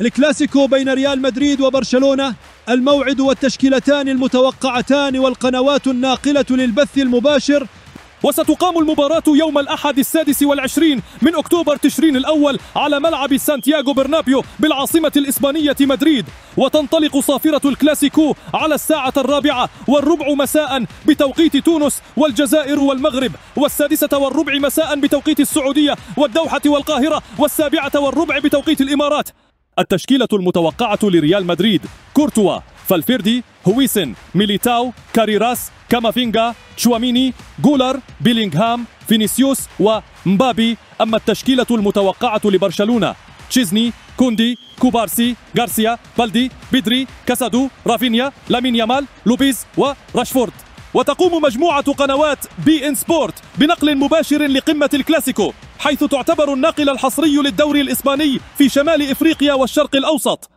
الكلاسيكو بين ريال مدريد وبرشلونة، الموعد والتشكيلتان المتوقعتان والقنوات الناقلة للبث المباشر. وستقام المباراة يوم الأحد 26 من أكتوبر تشرين الأول على ملعب سانتياغو برنابيو بالعاصمة الإسبانية مدريد، وتنطلق صافرة الكلاسيكو على 4:15 مساء بتوقيت تونس والجزائر والمغرب، 6:15 مساء بتوقيت السعودية والدوحة والقاهرة، 7:15 بتوقيت الإمارات. التشكيلة المتوقعة لريال مدريد: كورتوا، فالفيردي، هويسن، ميليتاو، كاريراس، كامافينغا، تشواميني، جولر، بيلينغهام، فينيسيوس ومبابي. أما التشكيلة المتوقعة لبرشلونة: تشيزني، كوندي، كوبارسي، غارسيا، بالدي، بيدري، كاسادو، رافينيا، لامين يامال، لوبيز وراشفورد. وتقوم مجموعة قنوات بي إن سبورت بنقل مباشر لقمة الكلاسيكو، حيث تعتبر الناقل الحصري للدوري الإسباني في شمال إفريقيا والشرق الأوسط.